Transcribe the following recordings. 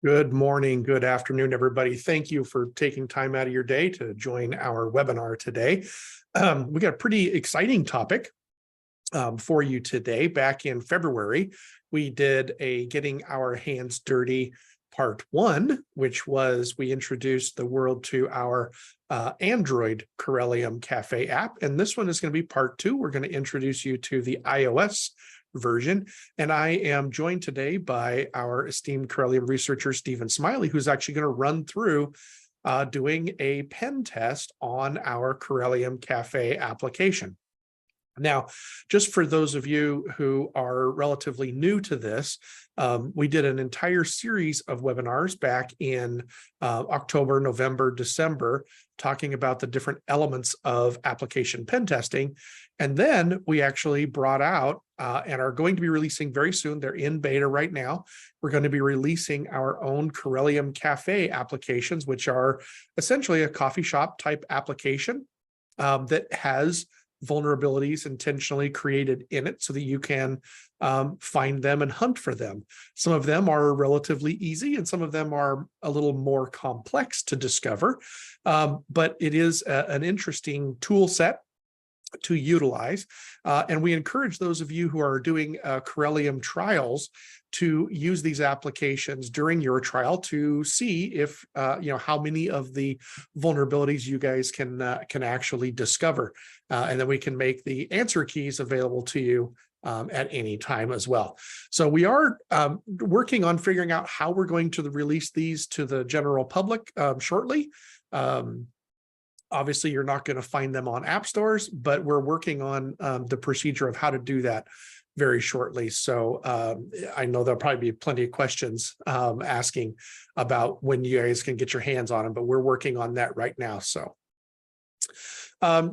Good morning, good afternoon, everybody. Thank you for taking time out of your day to join our webinar today. We got a pretty exciting topic for you today. Back in February, we did a Getting Our Hands Dirty Part 1, which was we introduced the world to our Android Corellium Cafe app. And this one is going to be Part 2. We're going to introduce you to the iOS version. And I am joined today by our esteemed Corellium researcher, Smiley, who's actually going to run through doing a pen test on our Corellium Cafe application. Now, just for those of you who are relatively new to this, we did an entire series of webinars back in October, November, December, talking about the different elements of application pen testing. And then we actually brought out and are going to be releasing very soon. They're in beta right now. We're going to be releasing our own Corellium Cafe applications, which are essentially a coffee shop type application that has vulnerabilities intentionally created in it so that you can find them and hunt for them. Some of them are relatively easy and some of them are a little more complex to discover, but it is an interesting tool set to utilize. And we encourage those of you who are doing Corellium trials to use these applications during your trial to see if, how many of the vulnerabilities you guys can actually discover. And then we can make the answer keys available to you at any time as well. So we are working on figuring out how we're going to release these to the general public shortly. Obviously, you're not going to find them on app stores, but we're working on the procedure of how to do that very shortly. So I know there'll probably be plenty of questions asking about when you guys can get your hands on them, but we're working on that right now. So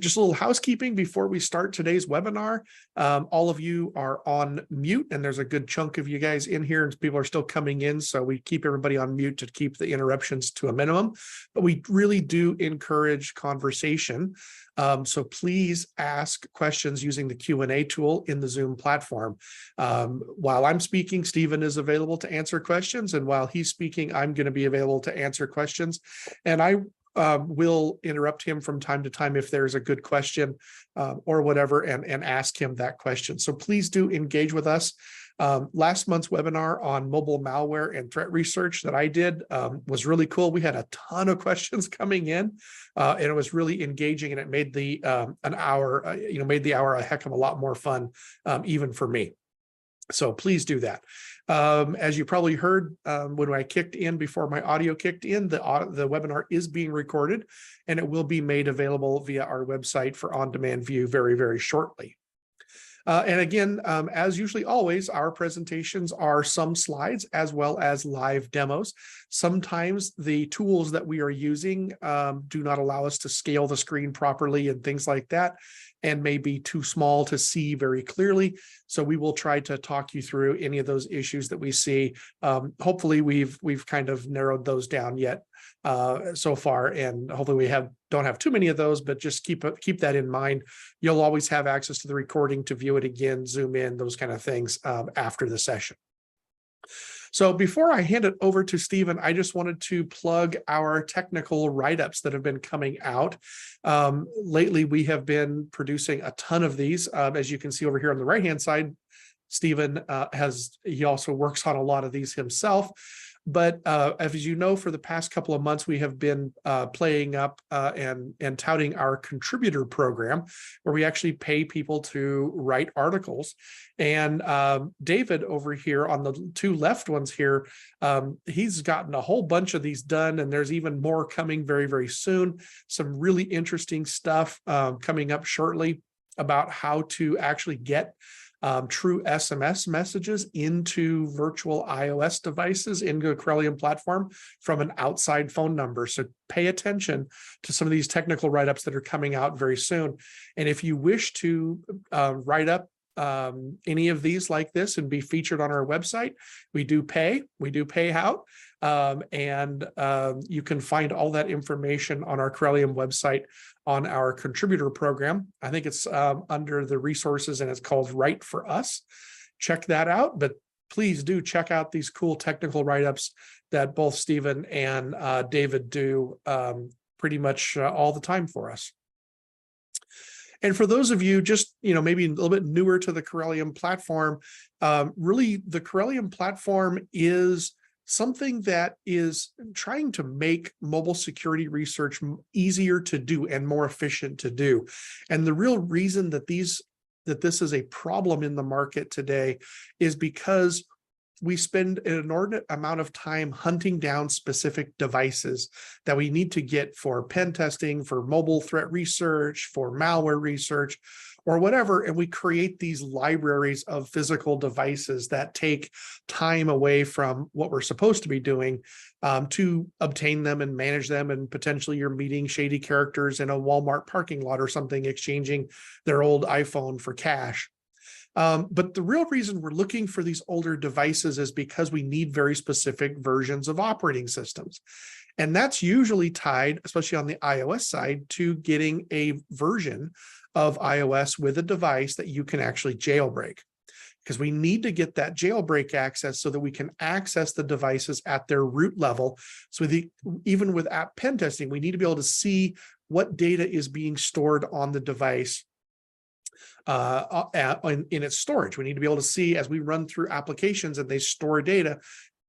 just a little housekeeping before we start today's webinar. All of you are on mute, and there's a good chunk of you guys in here, and people are still coming in, so we keep everybody on mute to keep the interruptions to a minimum. But we really do encourage conversation. So please ask questions using the Q&A tool in the Zoom platform. While I'm speaking, Stephen is available to answer questions, and while he's speaking, I'm going to be available to answer questions. And I will interrupt him from time to time if there's a good question or whatever, and ask him that question. So please do engage with us. Last month's webinar on mobile malware and threat research that I did was really cool. We had a ton of questions coming in, and it was really engaging, and it made the an hour, made the hour a heck of a lot more fun, even for me. So please do that. As you probably heard when I kicked in, before my audio kicked in, the webinar is being recorded, and it will be made available via our website for on-demand view very, very shortly. And again, as usually always, our presentations are some slides as well as live demos. Sometimes the tools that we are using do not allow us to scale the screen properly and things like that, and may be too small to see very clearly. So we will try to talk you through any of those issues that we see. Hopefully we've kind of narrowed those down yet so far, and hopefully we don't have too many of those, but just keep that in mind. You'll always have access to the recording to view it again, zoom in, those kind of things after the session. So before I hand it over to Stephen, I just wanted to plug our technical write-ups that have been coming out. Lately, we have been producing a ton of these. As you can see over here on the right-hand side, Stephen he also works on a lot of these himself. But as you know, for the past couple of months, we have been playing up and touting our contributor program, where we actually pay people to write articles. And David over here on the two left ones here, he's gotten a whole bunch of these done, and there's even more coming very, very soon. Some really interesting stuff coming up shortly about how to actually get true SMS messages into virtual iOS devices, into a Corellium platform from an outside phone number. So pay attention to some of these technical write-ups that are coming out very soon. And if you wish to write up any of these like this and be featured on our website, we do pay out. And you can find all that information on our Corellium website on our contributor program. I think it's under the resources, and it's called Write for Us. Check that out. But please do check out these cool technical write-ups that both Stephen and David do pretty much all the time for us. And for those of you just, maybe a little bit newer to the Corellium platform, really the Corellium platform is something that is trying to make mobile security research easier to do and more efficient to do. And the real reason that this is a problem in the market today is because we spend an inordinate amount of time hunting down specific devices that we need to get for pen testing, for mobile threat research, for malware research, or whatever. And we create these libraries of physical devices that take time away from what we're supposed to be doing to obtain them and manage them. And potentially you're meeting shady characters in a Walmart parking lot or something, exchanging their old iPhone for cash. But the real reason we're looking for these older devices is because we need very specific versions of operating systems. And that's usually tied, especially on the iOS side, to getting a version of iOS with a device that you can actually jailbreak. Because we need to get that jailbreak access so that we can access the devices at their root level. So even with app pen testing, we need to be able to see what data is being stored on the device in its storage. We need to be able to see as we run through applications and they store data,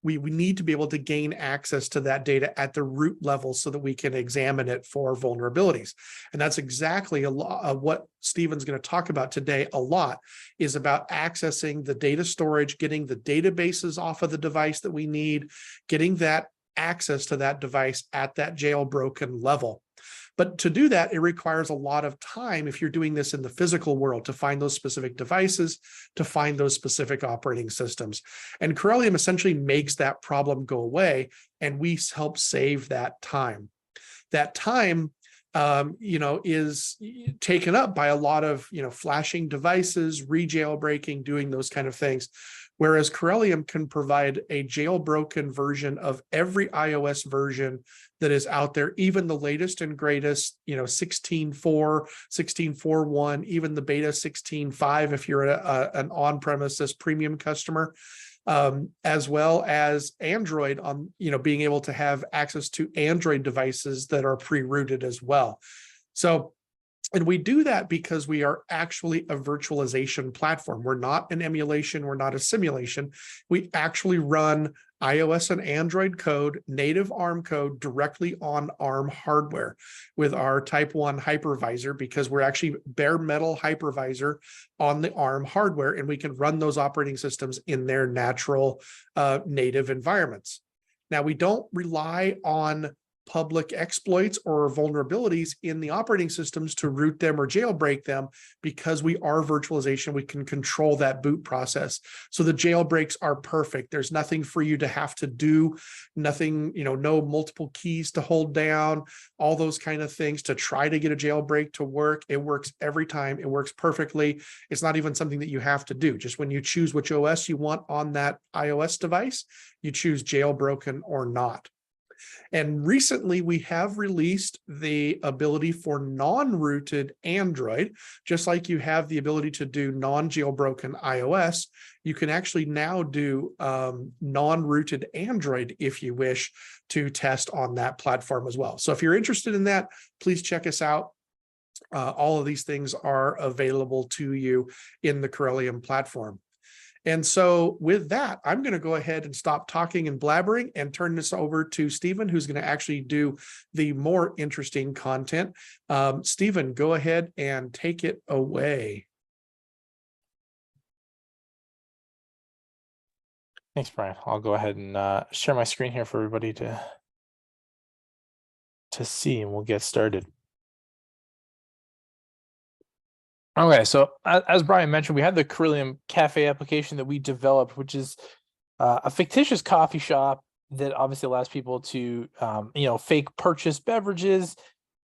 we need to be able to gain access to that data at the root level so that we can examine it for vulnerabilities. And that's exactly a lot of what Stephen's going to talk about today. A lot is about accessing the data storage, getting the databases off of the device that we need, getting that access to that device at that jailbroken level. But to do that, it requires a lot of time if you're doing this in the physical world to find those specific devices, to find those specific operating systems. And Corellium essentially makes that problem go away, and we help save that time. That time, is taken up by a lot of, flashing devices, re-jailbreaking, doing those kind of things. Whereas Corellium can provide a jailbroken version of every iOS version that is out there, even the latest and greatest, 16.4, 16.4.1, even the beta 16.5 if you're an on-premises premium customer, as well as Android on, being able to have access to Android devices that are pre-rooted as well. So, and we do that because we are actually a virtualization platform. We're not an emulation. We're not a simulation. We actually run iOS and Android code, native ARM code directly on ARM hardware with our type 1 hypervisor, because we're actually bare metal hypervisor on the ARM hardware, and we can run those operating systems in their natural native environments. Now, we don't rely on public exploits or vulnerabilities in the operating systems to root them or jailbreak them, because we are virtualization. We can control that boot process. So the jailbreaks are perfect. There's nothing for you to have to do, nothing, no multiple keys to hold down, all those kind of things to try to get a jailbreak to work. It works every time. It works perfectly. It's not even something that you have to do. Just when you choose which OS you want on that iOS device, you choose jailbroken or not. And recently we have released the ability for non-rooted Android, just like you have the ability to do non-jailbroken iOS. You can actually now do non-rooted Android if you wish to test on that platform as well. So if you're interested in that, please check us out. All of these things are available to you in the Corellium platform. And so with that, I'm going to go ahead and stop talking and blabbering and turn this over to Stephen, who's going to actually do the more interesting content. Stephen, go ahead and take it away. Thanks, Brian. I'll go ahead and share my screen here for everybody to see, and we'll get started. Okay, so as Brian mentioned, we have the Corellium Cafe application that we developed, which is a fictitious coffee shop that obviously allows people to, fake purchase beverages,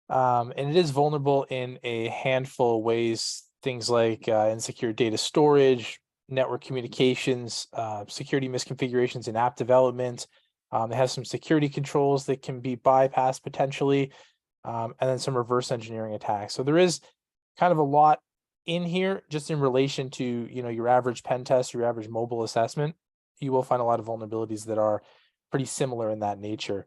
and it is vulnerable in a handful of ways. Things like insecure data storage, network communications, security misconfigurations in app development. It has some security controls that can be bypassed potentially, and then some reverse engineering attacks. So there is kind of a lot in here just in relation to, your average pen test, your average mobile assessment. you will find a lot of vulnerabilities that are pretty similar in that nature.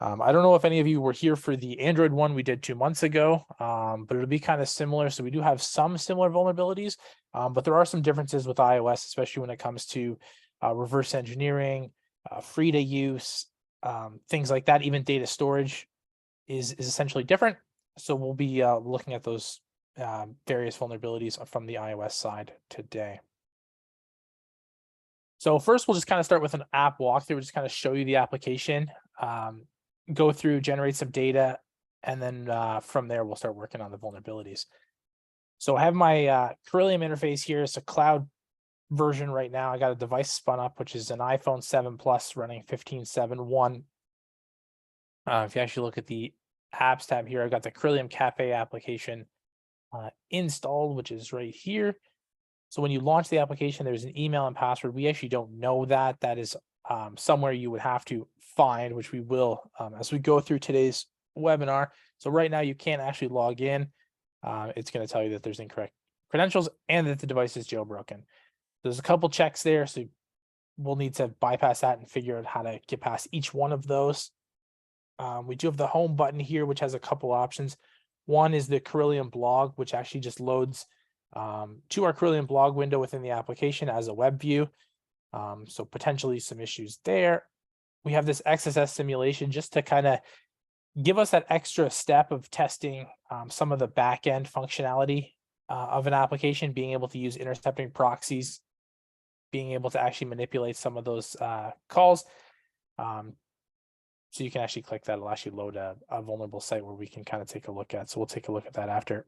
I don't know if any of you were here for the Android one we did 2 months ago, but it'll be kind of similar. So we do have some similar vulnerabilities, but there are some differences with iOS, especially when it comes to reverse engineering, free to use, things like that. Even data storage is essentially different. So we'll be looking at those various vulnerabilities from the iOS side today. So first, we'll just kind of start with an app walkthrough, just kind of show you the application, go through, generate some data, and then from there, we'll start working on the vulnerabilities. So I have my Corellium interface here. It's a cloud version right now. I got a device spun up, which is an iPhone 7 Plus running 15.7.1. If you actually look at the apps tab here, I've got the Corellium Cafe application installed, which is right here. So when you launch the application, there's an email and password. We actually don't know that. That is somewhere you would have to find, which we will as we go through today's webinar. So right now you can't actually log in. It's going to tell you that there's incorrect credentials and that the device is jailbroken. There's a couple checks there, so we'll need to bypass that and figure out how to get past each one of those. We do have the home button here, which has a couple options. One is the Corellium blog, which actually just loads to our Corellium blog window within the application as a web view. So potentially some issues there. We have this XSS simulation just to kind of give us that extra step of testing some of the backend functionality of an application, being able to use intercepting proxies, being able to actually manipulate some of those calls. So you can actually click that. It'll actually load a vulnerable site where we can kind of take a look at. So we'll take a look at that after.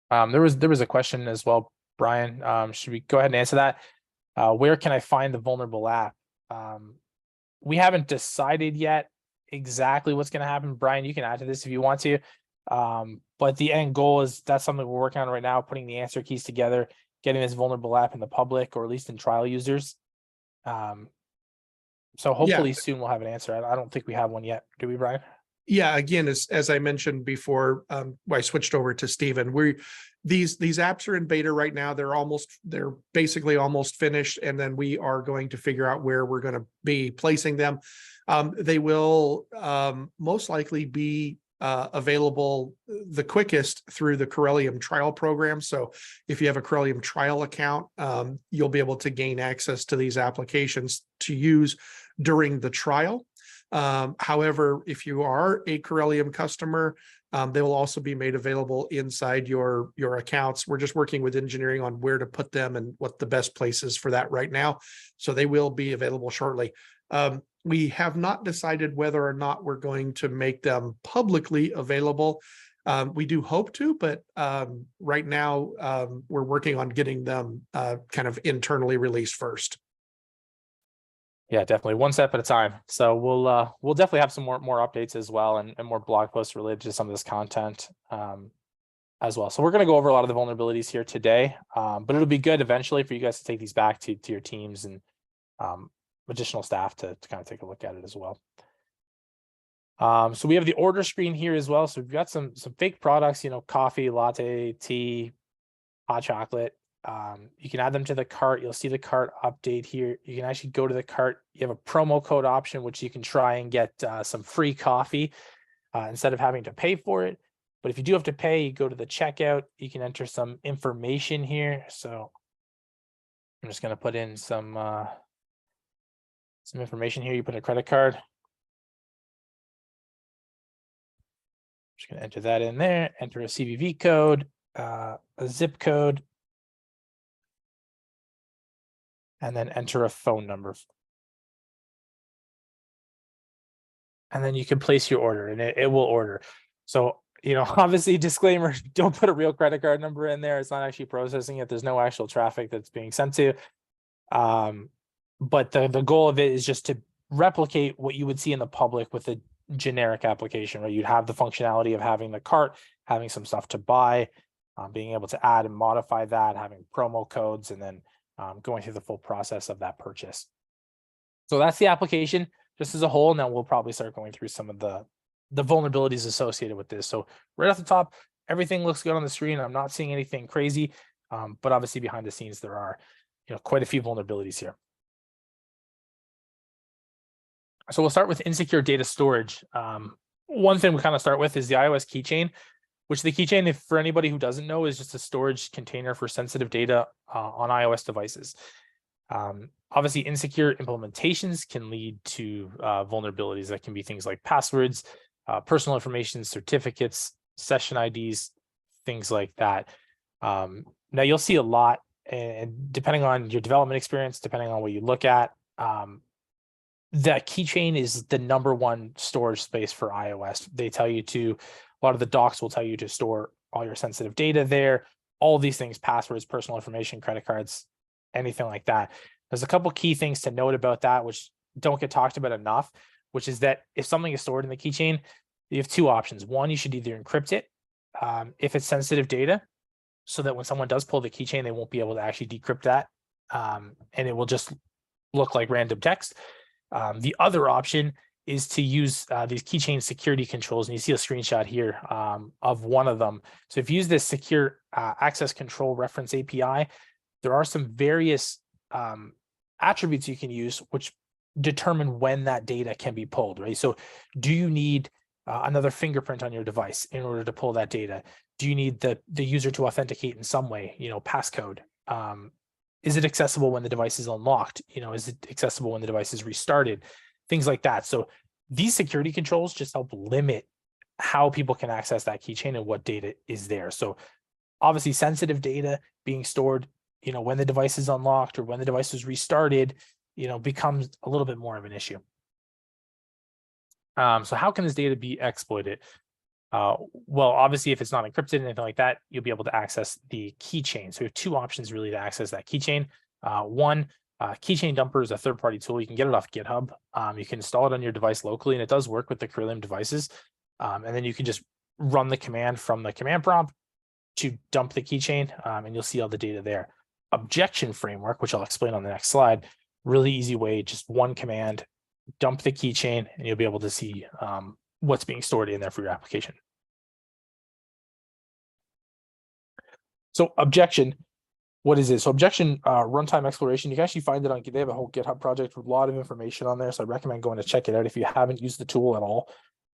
There was a question as well, Brian. Should we go ahead and answer that? Where can I find the vulnerable app? We haven't decided yet exactly what's going to happen. Brian, you can add to this if you want to. But the end goal is that's something we're working on right now, putting the answer keys together, getting this vulnerable app in the public or at least in trial users. So hopefully soon we'll have an answer. I don't think we have one yet. Do we, Brian? Yeah, again, as I mentioned before, I switched over to Stephen. These apps are in beta right now. They're basically almost finished, and then we are going to figure out where we're going to be placing them. They will most likely be available the quickest through the Corellium trial program. So if you have a Corellium trial account, you'll be able to gain access to these applications to use during the trial. However, if you are a Corellium customer, they will also be made available inside your accounts. We're just working with engineering on where to put them and what the best place is for that right now. So they will be available shortly. We have not decided whether or not we're going to make them publicly available. We do hope to, but right now we're working on getting them kind of internally released first. Yeah, definitely one step at a time. So we'll definitely have some more updates as well, and more blog posts related to some of this content as well. So we're going to go over a lot of the vulnerabilities here today, but it'll be good eventually for you guys to take these back to your teams and additional staff to kind of take a look at it as well. So we have the order screen here as well. So we've got some fake products, coffee, latte, tea, hot chocolate. You can add them to the cart. You'll see the cart update here. You can actually go to the cart. You have a promo code option, which you can try and get some free coffee instead of having to pay for it. But if you do have to pay, you go to the checkout. You can enter some information here. So I'm just going to put in some information here. You put a credit card. Just going to enter that in there. Enter a CVV code, a zip code, and then enter a phone number. And then you can place your order, and it will order. So, obviously, disclaimer, don't put a real credit card number in there. It's not actually processing it. There's no actual traffic that's being sent to. But the goal of it is just to replicate what you would see in the public with a generic application, right? You'd have the functionality of having the cart, having some stuff to buy, being able to add and modify that, having promo codes, and then going through the full process of that purchase. So that's the application just as a whole. And then we'll probably start going through some of the vulnerabilities associated with this. So right off the top, everything looks good on the screen. I'm not seeing anything crazy, but obviously behind the scenes, there are quite a few vulnerabilities here. So we'll start with insecure data storage. One thing we kind of start with is the iOS keychain, which the keychain, if for anybody who doesn't know, is just a storage container for sensitive data on iOS devices. Obviously, insecure implementations can lead to vulnerabilities that can be things like passwords, personal information, certificates, session IDs, things like that. Now you'll see a lot, and depending on your development experience, depending on what you look at, that keychain is the #1 storage space for iOS. They tell you to, a lot of the docs will tell you to store all your sensitive data there, all these things, passwords, personal information, credit cards, anything like that. There's a couple key things to note about that, which don't get talked about enough, which is that if something is stored in the keychain, you have two options. One, you should either encrypt it if it's sensitive data, so that when someone does pull the keychain, they won't be able to actually decrypt that, and it will just look like random text. The other option is to use these keychain security controls, and you see a screenshot here of one of them. So if you use this secure access control reference API, there are some various attributes you can use which determine when that data can be pulled, right? So do you need another fingerprint on your device in order to pull that data? Do you need the user to authenticate in some way, passcode? Is it accessible when the device is unlocked? Is it accessible when the device is restarted? Things like that. So these security controls just help limit how people can access that keychain and what data is there. So obviously sensitive data being stored, when the device is unlocked or when the device is restarted, becomes a little bit more of an issue. So how can this data be exploited? Well, obviously, if it's not encrypted and anything like that, you'll be able to access the keychain. So we have two options really to access that keychain. One, Keychain Dumper is a third-party tool. You can get it off GitHub. You can install it on your device locally, and it does work with the Corellium devices. And then you can just run the command from the command prompt to dump the keychain, and you'll see all the data there. Objection framework, which I'll explain on the next slide, really easy way, just one command, dump the keychain, and you'll be able to see what's being stored in there for your application. So objection, what is it? So objection runtime exploration, you can actually find it on, they have a whole GitHub project with a lot of information on there. So I recommend going to check it out if you haven't used the tool at all,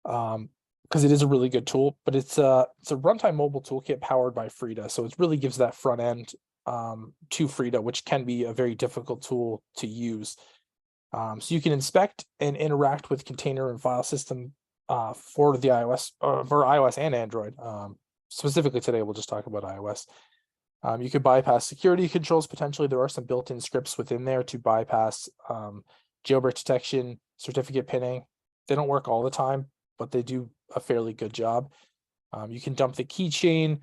because it is a really good tool, but it's a runtime mobile toolkit powered by Frida. So it really gives that front end to Frida, which can be a very difficult tool to use. So you can inspect and interact with container and file system for the iOS, for iOS and Android. Specifically today, we'll just talk about iOS. You could bypass security controls. Potentially, there are some built-in scripts within there to bypass jailbreak detection, certificate pinning. They don't work all the time, but they do a fairly good job. You can dump the keychain.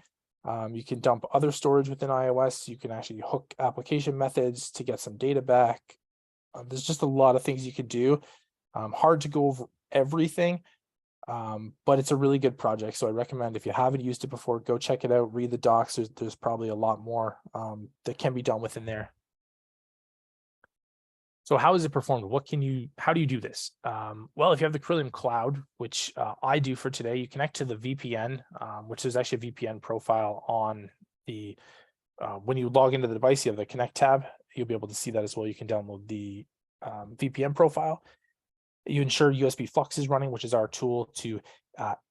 You can dump other storage within iOS. You can actually hook application methods to get some data back. There's just a lot of things you could do. Hard to go over everything, but it's a really good project. So I recommend, if you haven't used it before, go check it out, read the docs. There's probably a lot more that can be done within there. So how is it performed? How do you do this? Well, if you have the Corellium cloud, which I do for today, you connect to the VPN, which is actually a VPN profile on the, when you log into the device, you have the Connect tab. You'll be able to see that as well. You can download the VPN profile. You ensure USB Flux is running, which is our tool to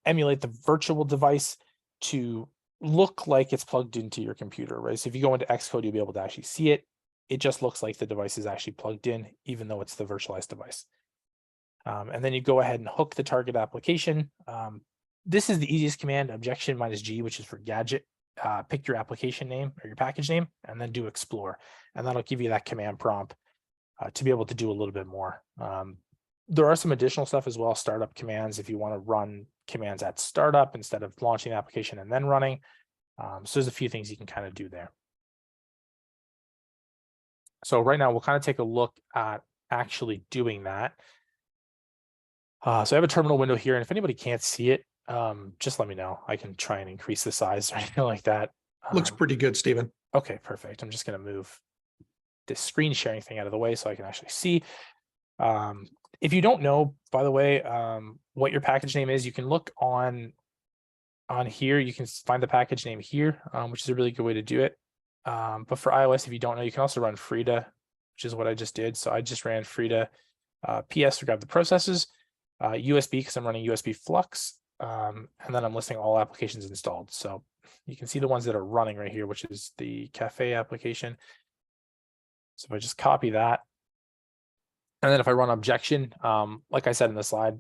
emulate the virtual device to look like it's plugged into your computer, right? So if you go into Xcode, you'll be able to actually see it. It just looks like the device is actually plugged in, even though it's the virtualized device. And then you go ahead and hook the target application. This is the easiest command, objection -G, which is for gadget. Pick your application name or your package name, and then do explore. And that'll give you that command prompt to be able to do a little bit more. There are some additional stuff as well, startup commands, if you want to run commands at startup instead of launching the application and then running. So there's a few things you can kind of do there. So right now we'll kind of take a look at actually doing that. So I have a terminal window here, and if anybody can't see it, just let me know. I can try and increase the size or anything like that. Looks pretty good, Stephen. Okay, perfect. I'm just going to move this screen sharing thing out of the way so I can actually see. If you don't know, by the way, what your package name is, you can look on here. You can find the package name here, which is a really good way to do it. But for iOS, if you don't know, you can also run Frida, which is what I just did. So I just ran Frida PS to grab the processes, USB because I'm running USB Flux, and then I'm listing all applications installed. So you can see the ones that are running right here, which is the cafe application. So if I just copy that, and then if I run objection, like I said in the slide,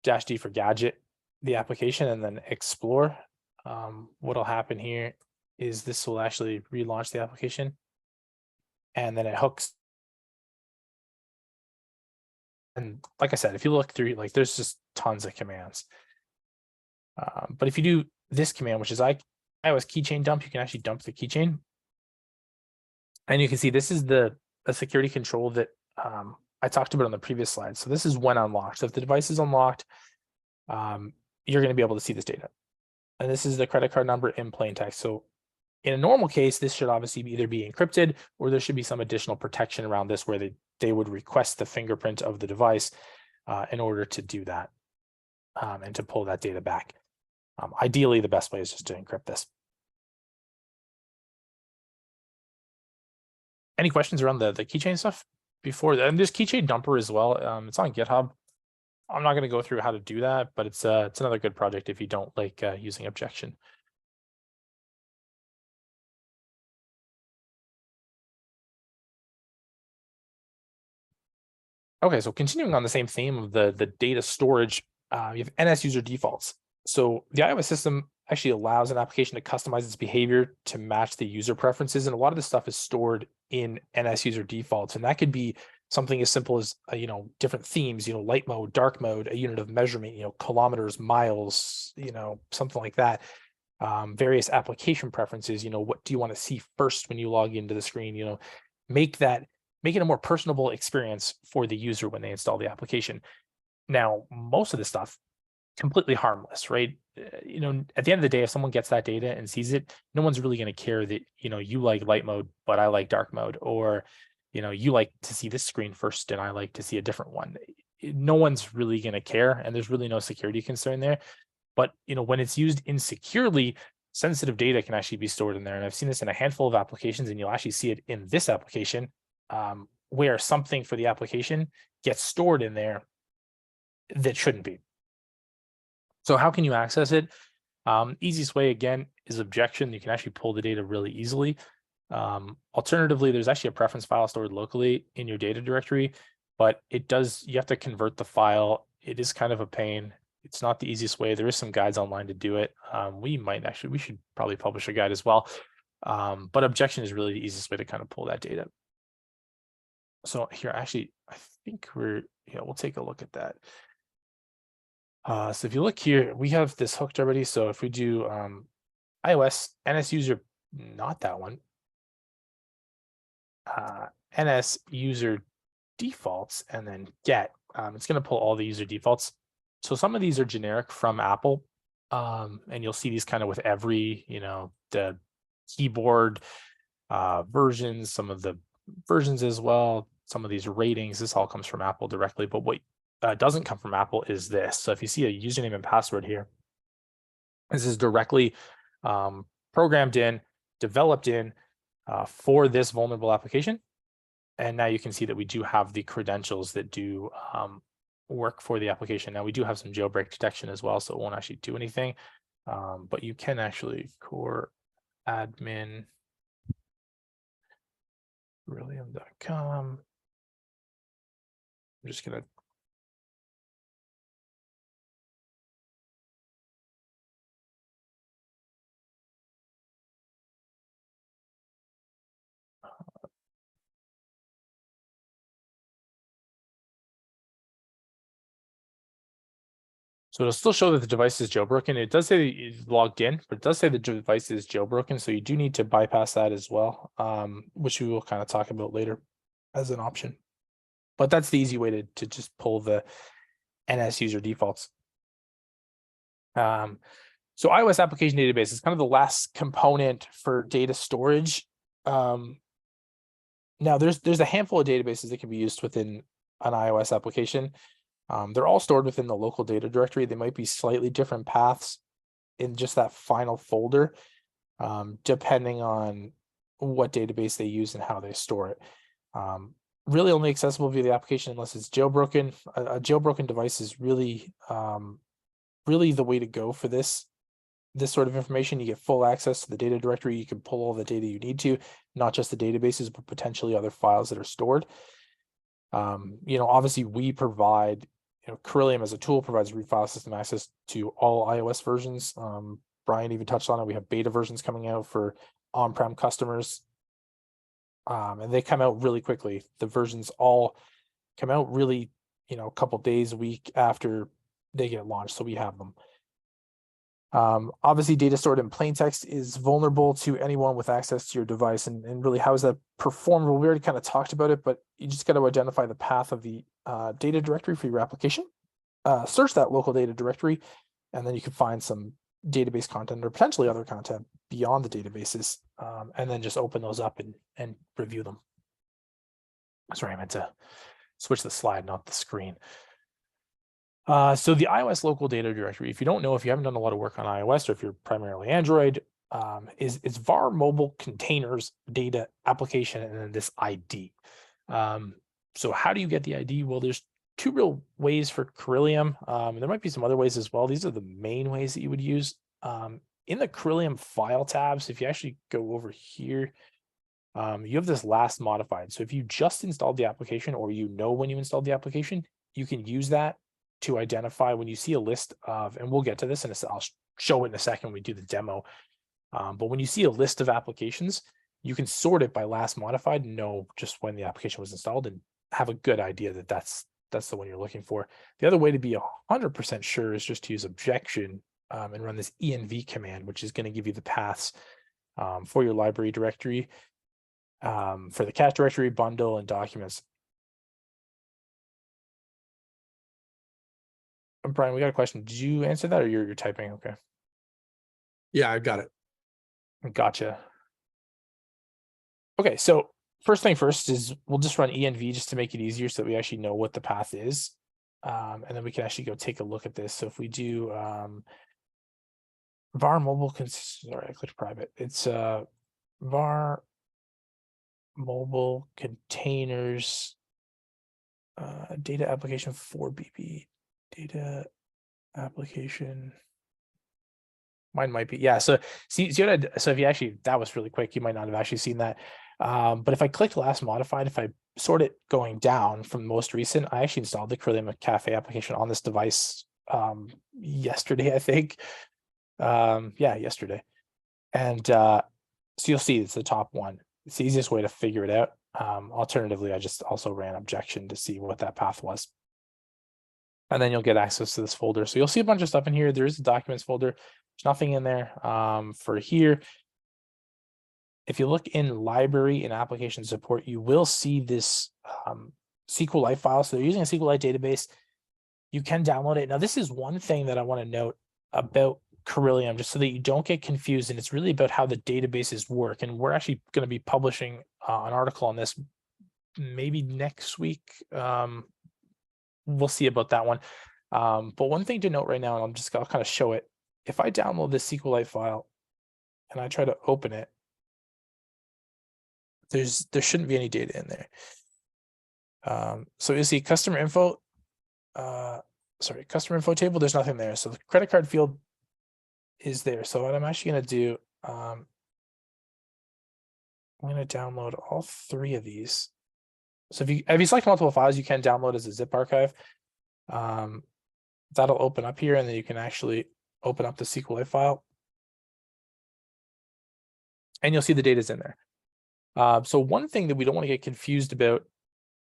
-D for gadget, the application, and then explore, what'll happen here is this will actually relaunch the application, and then it hooks. And like I said, if you look through, like there's just tons of commands. But if you do this command, which is iOS keychain dump, you can actually dump the keychain. And you can see this is a security control that I talked about on the previous slide. So this is when unlocked. So if the device is unlocked, you're going to be able to see this data. And this is the credit card number in plain text. So in a normal case, this should obviously either be encrypted or there should be some additional protection around this where they would request the fingerprint of the device in order to do that and to pull that data back. Ideally, the best way is just to encrypt this. Any questions around the keychain stuff before that? And there's keychain dumper as well. It's on GitHub. I'm not going to go through how to do that, but it's another good project if you don't like using objection. Okay, so continuing on the same theme of the data storage, you have NS user defaults. So the iOS system actually allows an application to customize its behavior to match the user preferences, and a lot of this stuff is stored in NS user defaults, and that could be something as simple as different themes, light mode, dark mode, a unit of measurement, kilometers, miles, something like that. Various application preferences, what do you want to see first when you log into the screen? Make it a more personable experience for the user when they install the application. Now, most of the stuff completely harmless, right? At the end of the day, if someone gets that data and sees it, no one's really going to care that you like light mode, but I like dark mode, or you like to see this screen first and I like to see a different one. No one's really going to care, and there's really no security concern there. But when it's used insecurely, sensitive data can actually be stored in there. And I've seen this in a handful of applications, and you'll actually see it in this application, where something for the application gets stored in there that shouldn't be. So how can you access it? Easiest way, again, is objection. You can actually pull the data really easily. Alternatively, there's actually a preference file stored locally in your data directory, but you have to convert the file. It is kind of a pain. It's not the easiest way. There is some guides online to do it. We should probably publish a guide as well. But objection is really the easiest way to kind of pull that data. So here, actually, I think we'll take a look at that. So if you look here, we have this hooked already. So if we do iOS NS user, not that one, NS user defaults, and then get, it's going to pull all the user defaults. So some of these are generic from Apple, and you'll see these kind of with every, the keyboard versions, some of the versions as well. Some of these ratings, this all comes from Apple directly, but what doesn't come from Apple is this. So if you see a username and password here, this is directly programmed in, developed in for this vulnerable application. And now you can see that we do have the credentials that do work for the application. Now we do have some jailbreak detection as well, so it won't actually do anything. But you can actually core admin Corellium.com. I'm just gonna so it'll still show that the device is jailbroken. It does say it's logged in, but it does say the device is jailbroken. So you do need to bypass that as well, which we will kind of talk about later as an option. But that's the easy way to just pull the NS user defaults. So iOS application database is kind of the last component for data storage. Now there's a handful of databases that can be used within an iOS application. They're all stored within the local data directory. They might be slightly different paths in just that final folder, depending on what database they use and how they store it. really only accessible via the application unless it's jailbroken. A jailbroken device is really, really the way to go for this sort of information. You get full access to the data directory. You can pull all the data you need to, not just the databases, but potentially other files that are stored. Obviously we provide, Corellium as a tool provides root file system access to all iOS versions. Brian even touched on it. We have beta versions coming out for on-prem customers. And they come out really quickly. The versions all come out really, a couple days, a week after they get launched. So we have them. Obviously data stored in plain text is vulnerable to anyone with access to your device. And really, how is that performed? Well, we already kind of talked about it, but you just got to identify the path of the data directory for your application, search that local data directory, and then you can find some database content or potentially other content beyond the databases, and then just open those up and review them. Sorry, I meant to switch the slide, not the screen. So the iOS local data directory, if you don't know, if you haven't done a lot of work on iOS, or if you're primarily Android, is var mobile containers data application and then this ID. So how do you get the ID? Well, there's two real ways for Corellium. There might be some other ways as well. These are the main ways that you would use. In the Corellium file tabs, if you actually go over here, you have this last modified. So if you just installed the application, or when you installed the application, you can use that to identify when you see a list of, and we'll get to this in I'll show it in a second when we do the demo. But when you see a list of applications, you can sort it by last modified and know just when the application was installed and have a good idea that that's the one you're looking for. The other way to be 100% sure is just to use objection and run this env command, which is going to give you the paths for your library directory, for the cache directory, bundle, and documents. Brian, we got a question. Did you answer that, or you're typing? Okay. Yeah, I got it. Gotcha. Okay, so first thing first is we'll just run env just to make it easier so that we actually know what the path is. And then we can actually go take a look at this. So if we do var mobile, sorry, I clicked private. It's var mobile containers data application 4BB data application. Mine might be, yeah. So so if you actually, that was really quick, you might not have actually seen that. But if I clicked last modified, if I sort it going down from most recent, I actually installed the Corellium Cafe application on this device yesterday, I think. Yeah, yesterday. And so you'll see it's the top one. It's the easiest way to figure it out. Alternatively, I just also ran objection to see what that path was. And then you'll get access to this folder. So you'll see a bunch of stuff in here. There is a documents folder. There's nothing in there for here. If you look in library and application support, you will see this SQLite file. So they're using a SQLite database. You can download it. Now, this is one thing that I want to note about Corellium, just so that you don't get confused. And it's really about how the databases work. And we're actually going to be publishing an article on this maybe next week. We'll see about that one. But one thing to note right now, and I'll kind of show it. If I download this SQLite file and I try to open it, there shouldn't be any data in there. So you see customer info, customer info table, there's nothing there. So the credit card field is there. So what I'm actually going to do, I'm going to download all three of these. So if you select multiple files, you can download as a zip archive. That'll open up here, and then you can actually open up the SQLite file, and you'll see the data's in there. So one thing that we don't want to get confused about,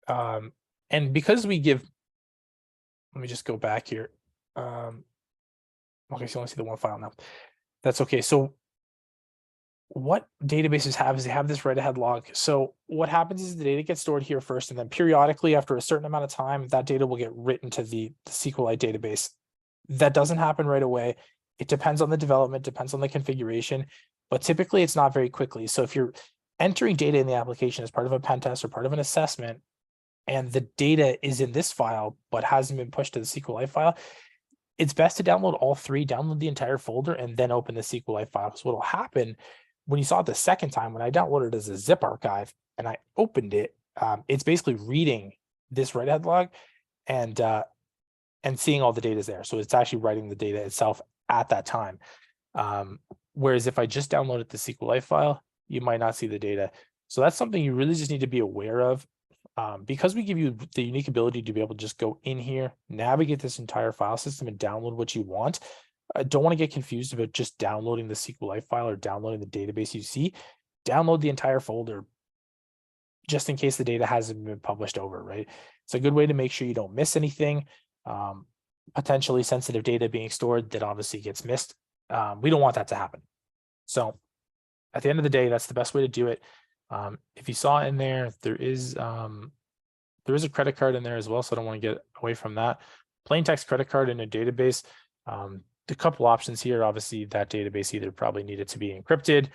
and because we give, let me just go back here. Okay, so you only see the one file now. That's okay. So what databases have is they have this write-ahead log. So what happens is the data gets stored here first, and then periodically, after a certain amount of time, that data will get written to the SQLite database. That doesn't happen right away. It depends on the development, depends on the configuration, but typically it's not very quickly. So if you're entering data in the application as part of a pen test or part of an assessment, and the data is in this file but hasn't been pushed to the SQLite file, it's best to download all three, download the entire folder, and then open the SQLite file. Because what will happen when you saw it the second time, when I downloaded it as a zip archive and I opened it, it's basically reading this write-ahead log and seeing all the data is there. So it's actually writing the data itself at that time. Whereas if I just downloaded the SQLite file, you might not see the data. So that's something you really just need to be aware of. Because we give you the unique ability to be able to just go in here, navigate this entire file system and download what you want. I don't want to get confused about just downloading the SQLite file or downloading the database you see. Download the entire folder just in case the data hasn't been published over, right? It's a good way to make sure you don't miss anything. Potentially sensitive data being stored that obviously gets missed. We don't want that to happen. So at the end of the day, that's the best way to do it. If you saw in there, there is a credit card in there as well, so I don't want to get away from that. Plain text credit card in a database. The couple options here, obviously that database either probably needed to be encrypted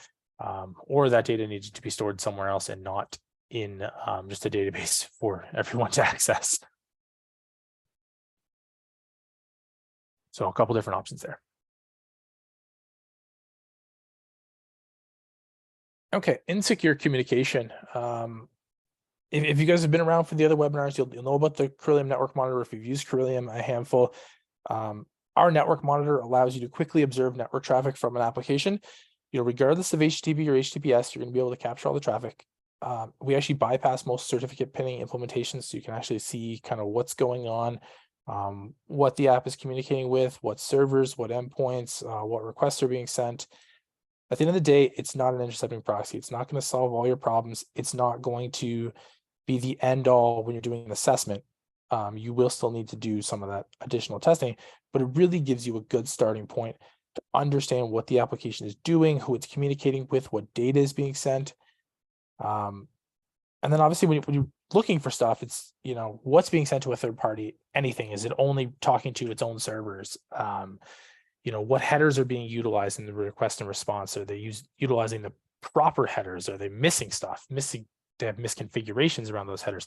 or that data needed to be stored somewhere else and not in just a database for everyone to access. So a couple different options there. Okay, insecure communication. If you guys have been around for the other webinars, you'll know about the Corellium network monitor. If you've used Corellium a handful, our network monitor allows you to quickly observe network traffic from an application. Regardless of HTTP or HTTPS, you're going to be able to capture all the traffic. We actually bypass most certificate pinning implementations, so you can actually see kind of what's going on, what the app is communicating with, what servers, what endpoints, what requests are being sent. At the end of the day, it's not an intercepting proxy. It's not going to solve all your problems. It's not going to be the end all when you're doing an assessment. You will still need to do some of that additional testing, but it really gives you a good starting point to understand what the application is doing, who it's communicating with, what data is being sent. And then obviously when you're looking for stuff, it's, what's being sent to a third party, anything. Is it only talking to its own servers? What headers are being utilized in the request and response? Are they utilizing the proper headers? Are they missing stuff? They have misconfigurations around those headers.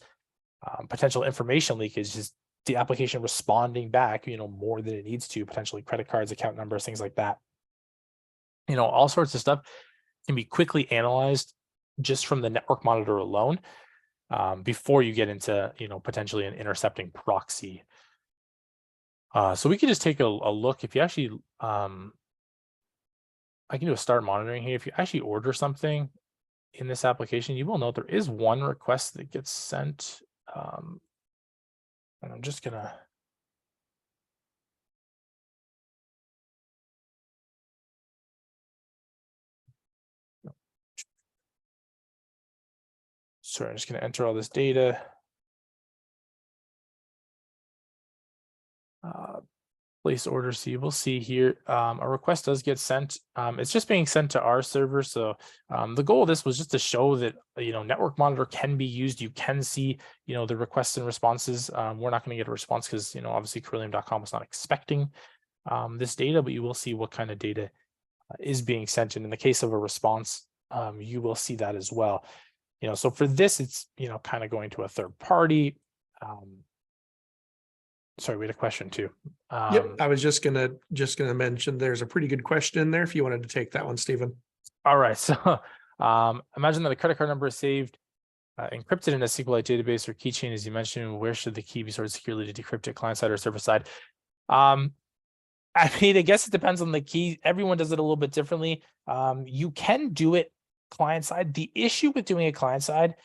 Potential information leak is just the application responding back, more than it needs to, potentially credit cards, account numbers, things like that. All sorts of stuff can be quickly analyzed just from the network monitor alone before you get into, potentially an intercepting proxy. So we could just take a look. If you actually, I can do a start monitoring here. If you actually order something in this application, you will note there is one request that gets sent. And I'm just gonna. Sorry, I'm just gonna enter all this data. Place order. So you will see here a request does get sent. It's just being sent to our server. So the goal of this was just to show that network monitor can be used. You can see the requests and responses. We're not going to get a response because obviously Corellium.com was not expecting this data, but you will see what kind of data is being sent. And in the case of a response, you will see that as well. So for this, it's kind of going to a third party. Sorry, we had a question too. Yep, I was just gonna mention there's a pretty good question in there if you wanted to take that one, Stephen. All right, so imagine that a credit card number is saved, encrypted in a SQLite database or keychain, as you mentioned. Where should the key be stored securely to decrypt it, client side or server side? I guess it depends on the key. Everyone does it a little bit differently. You can do it client side. The issue with doing it client side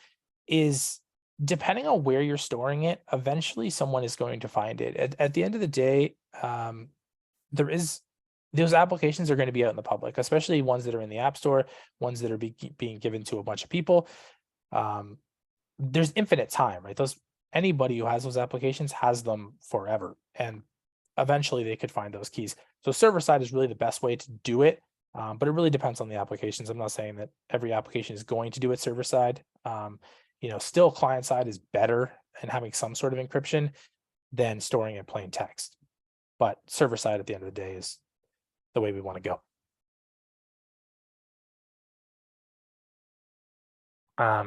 is, depending on where you're storing it, eventually someone is going to find it. At the end of the day, those applications are going to be out in the public, especially ones that are in the App Store, ones that are being given to a bunch of people. There's infinite time, right? Anybody who has those applications has them forever, and eventually they could find those keys. So server side is really the best way to do it, but it really depends on the applications. I'm not saying that every application is going to do it server side. Still client side is better and having some sort of encryption than storing in plain text. But server side at the end of the day is the way we want to go.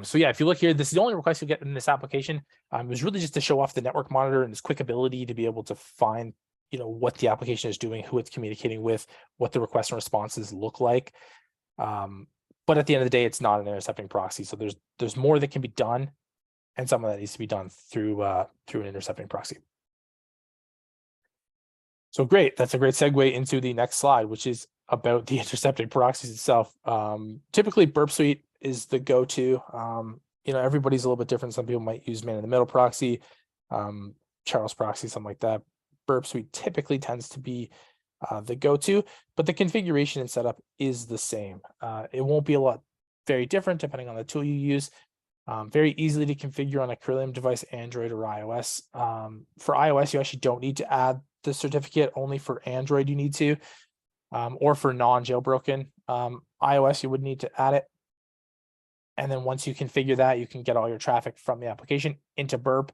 So yeah, if you look here, this is the only request you'll get in this application. It was really just to show off the network monitor and its quick ability to be able to find, what the application is doing, who it's communicating with, what the request and responses look like. But at the end of the day, it's not an intercepting proxy. So there's more that can be done. and some of that needs to be done through an intercepting proxy. So great, that's a great segue into the next slide, which is about the intercepting proxies itself. Typically, Burp Suite is the go-to. Everybody's a little bit different. Some people might use man-in-the-middle proxy, Charles proxy, something like that. Burp Suite typically tends to be the go-to, but the configuration and setup is the same. It won't be a lot very different depending on the tool you use. Very easily to configure on a Corellium device, Android or iOS. For iOS, you actually don't need to add the certificate. Only for Android you need to, or for non-jailbroken iOS you would need to add it. And then once you configure that, you can get all your traffic from the application into Burp.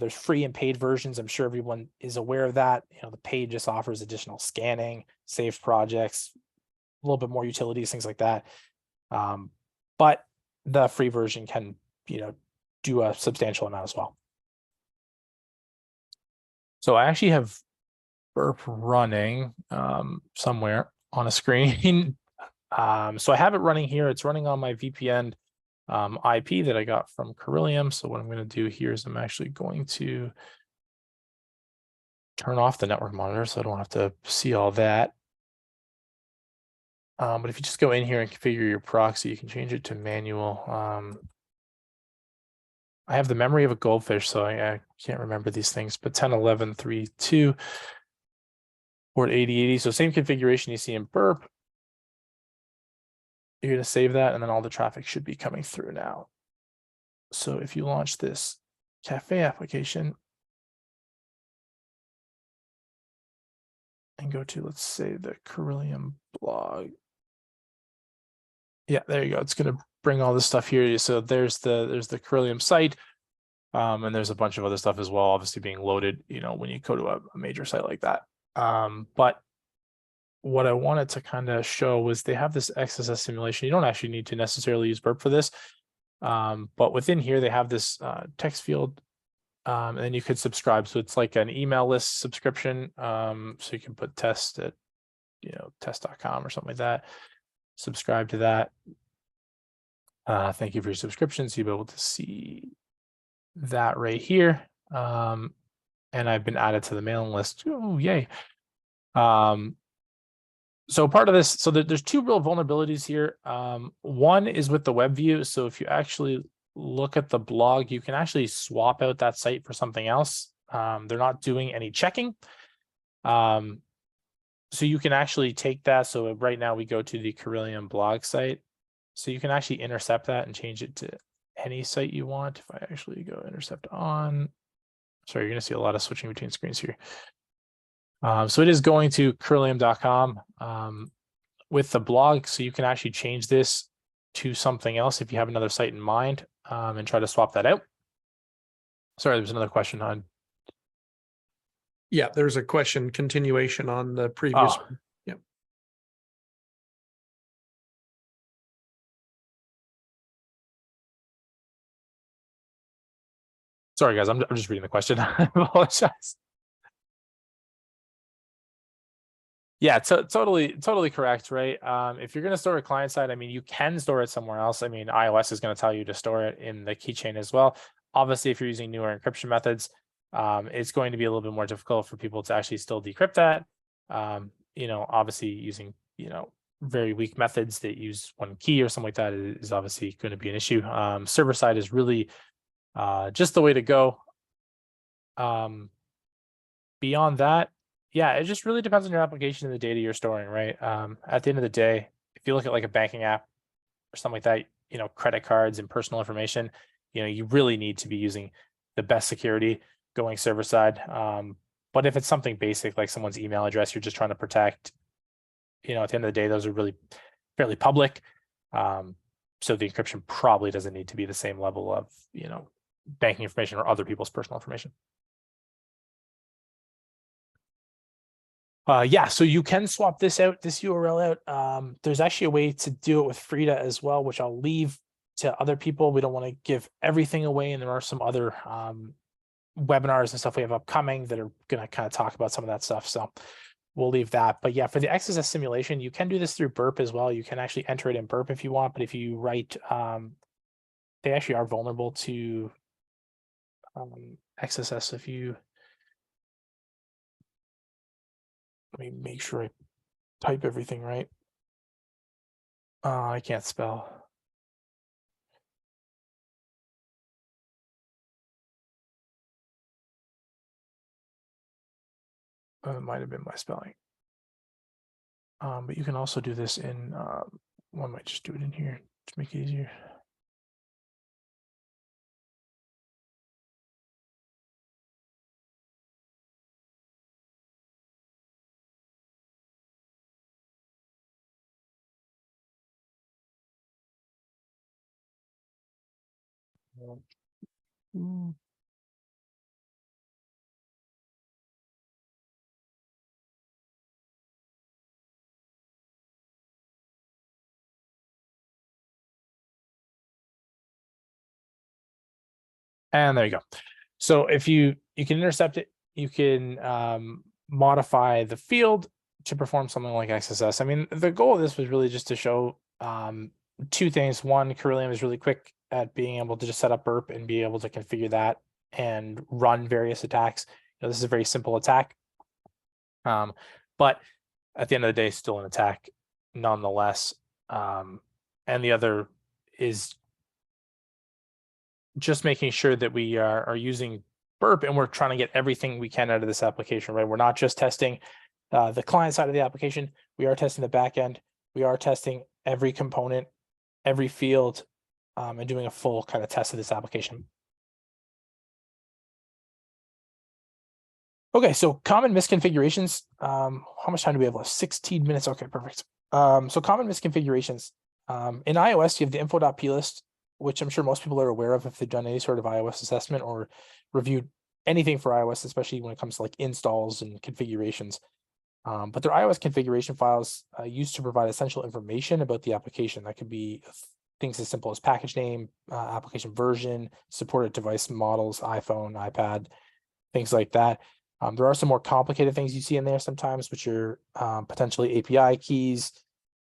There's free and paid versions. I'm sure everyone is aware of that. The paid just offers additional scanning, saved projects, a little bit more utilities, things like that. But the free version can, do a substantial amount as well. So I actually have Burp running somewhere on a screen. So I have it running here. It's running on my VPN IP that I got from Corellium. So what I'm going to do here is I'm actually going to turn off the network monitor so I don't have to see all that. But if you just go in here and configure your proxy, you can change it to manual. I have the memory of a goldfish, so I can't remember these things, but 10.11.3.2 port 8080. So same configuration you see in Burp. You're going to save that, and then all the traffic should be coming through now. So if you launch this cafe application and go to, let's say, the Corellium blog. Yeah, there you go. It's going to bring all this stuff here. So there's the Corellium site, and there's a bunch of other stuff as well, obviously being loaded, when you go to a major site like that. But what I wanted to kind of show was they have this XSS simulation. You don't actually need to necessarily use Burp for this, but within here they have this text field, and then you could subscribe. So it's like an email list subscription. So you can put test at test.com or something like that. Subscribe to that. Thank you for your subscription. So you'll be able to see that right here. And I've been added to the mailing list. Oh, yay. So part of this, so there's two real vulnerabilities here. One is with the web view. So if you actually look at the blog, you can actually swap out that site for something else. They're not doing any checking. So you can actually take that. So right now we go to the Corellium blog site. So you can actually intercept that and change it to any site you want. If I actually go intercept on, sorry, you're going to see a lot of switching between screens here. So it is going to Corellium.com with the blog. So you can actually change this to something else if you have another site in mind, and try to swap that out. Sorry, there's another question on. Yeah, there's a question continuation on the previous one. Yeah. Sorry, guys, I'm just reading the question. I apologize. Yeah, totally correct, right? If you're going to store it client side, I mean, you can store it somewhere else. I mean, iOS is going to tell you to store it in the keychain as well. Obviously, if you're using newer encryption methods, it's going to be a little bit more difficult for people to actually still decrypt that. Obviously using, very weak methods that use one key or something like that is obviously going to be an issue. Server side is really just the way to go. Beyond that, yeah, it just really depends on your application and the data you're storing, right? At the end of the day, if you look at like a banking app or something like that, credit cards and personal information, you really need to be using the best security going server side. But if it's something basic like someone's email address you're just trying to protect, at the end of the day, those are really fairly public. So the encryption probably doesn't need to be the same level of, banking information or other people's personal information. Yeah, so you can swap this URL out. There's actually a way to do it with Frida as well, which I'll leave to other people. We don't want to give everything away, and there are some other webinars and stuff we have upcoming that are going to kind of talk about some of that stuff. So we'll leave that. But yeah, for the XSS simulation, you can do this through Burp as well. You can actually enter it in Burp if you want, but if you write, they actually are vulnerable to XSS. If you, let me make sure I type everything right. I can't spell. It might have been my spelling. But you can also do this in, one might just do it in here to make it easier. Mm. And there you go. So if you can intercept it, you can modify the field to perform something like XSS. I mean, the goal of this was really just to show two things. One, Corellium is really quick at being able to just set up burp and be able to configure that and run various attacks. This is a very simple attack, but at the end of the day, still an attack nonetheless. And the other is just making sure that we are using burp and we're trying to get everything we can out of this application, right? We're not just testing the client side of the application. We are testing the back end. We are testing every component, every field, and doing a full kind of test of this application. Okay, so common misconfigurations. How much time do we have left? 16 minutes. Okay, perfect. So common misconfigurations. In iOS, you have the info.plist, which I'm sure most people are aware of if they've done any sort of iOS assessment or reviewed anything for iOS, especially when it comes to like installs and configurations. But they're iOS configuration files used to provide essential information about the application. That could be things as simple as package name, application version, supported device models, iPhone, iPad, things like that. There are some more complicated things you see in there sometimes, which are potentially API keys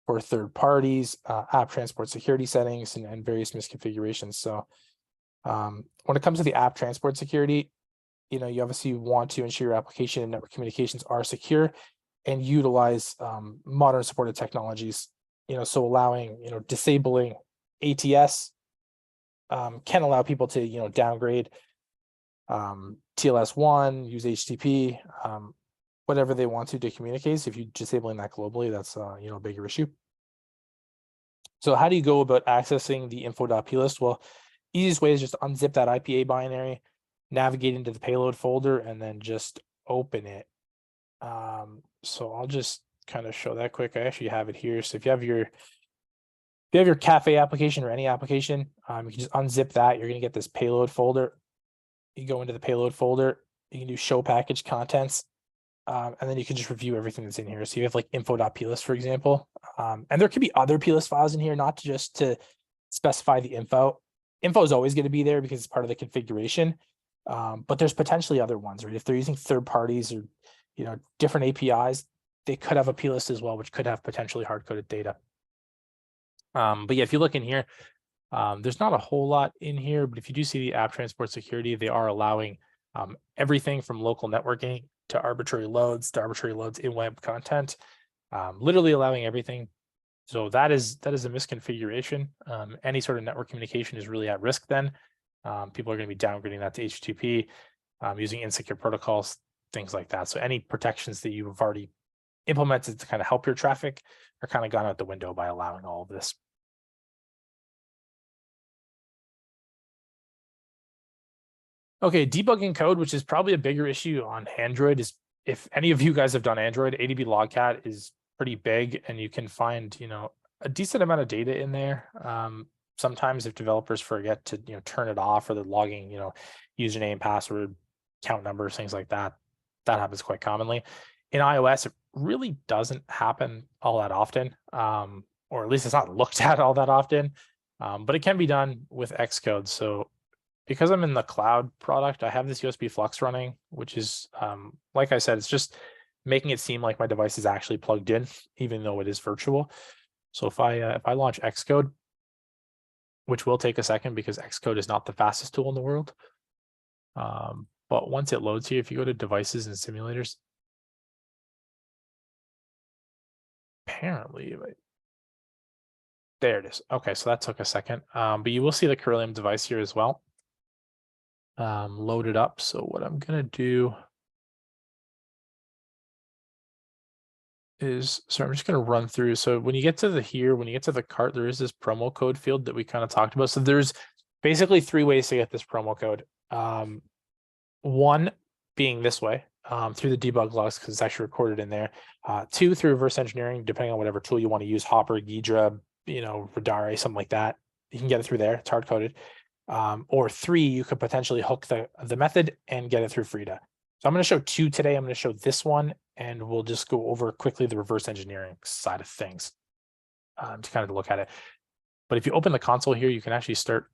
for third parties, app transport security settings, and various misconfigurations. So when it comes to the app transport security, you obviously want to ensure your application and network communications are secure and utilize modern supported technologies. So allowing, disabling ATS can allow people to, downgrade TLS1, use HTTP, whatever they want to communicate. So if you're disabling that globally, that's a bigger issue. So how do you go about accessing the info.plist? Well, easiest way is just unzip that IPA binary, navigate into the payload folder, and then just open it. So I'll just kind of show that quick. I actually have it here. So if you have your cafe application or any application, you can just unzip that. You're going to get this payload folder. You go into the payload folder, you can do show package contents, and then you can just review everything that's in here. So you have like info.plist, for example, and there could be other plist files in here, not just to specify the info. Info is always going to be there because it's part of the configuration, but there's potentially other ones, right? If they're using third parties or different APIs, they could have a plist as well, which could have potentially hard-coded data. But yeah, if you look in here, there's not a whole lot in here, but if you do see the app transport security, they are allowing everything from local networking to arbitrary loads in web content, literally allowing everything. So that is a misconfiguration. Any sort of network communication is really at risk then. People are going to be downgrading that to HTTP, using insecure protocols, things like that. So any protections that you've already implemented to kind of help your traffic are kind of gone out the window by allowing all of this. Okay, debugging code, which is probably a bigger issue on Android, is if any of you guys have done Android, ADB logcat is pretty big, and you can find a decent amount of data in there. Sometimes if developers forget to turn it off, or they're logging username, password, count numbers, things like that, that happens quite commonly. In iOS, it really doesn't happen all that often, or at least it's not looked at all that often, but it can be done with Xcode. So because I'm in the cloud product, I have this USB Flux running, which is, like I said, it's just making it seem like my device is actually plugged in, even though it is virtual. So if I launch Xcode, which will take a second because Xcode is not the fastest tool in the world. But once it loads here, if you go to devices and simulators, apparently, there it is. Okay, so that took a second. But you will see the Corellium device here as well. Loaded up. So what I'm gonna do is, so I'm just going to run through. So when you get to when you get to the cart, there is this promo code field that we kind of talked about. So there's basically 3 ways to get this promo code. One being this way, through the debug logs, because it's actually recorded in there. 2, through reverse engineering, depending on whatever tool you want to use, Hopper, Ghidra, Radare, something like that. You can get it through there. It's hard coded. Or 3, you could potentially hook the method and get it through Frida. So I'm going to show 2 today. I'm going to show this one, and we'll just go over quickly the reverse engineering side of things to kind of look at it. But if you open the console here, you can actually start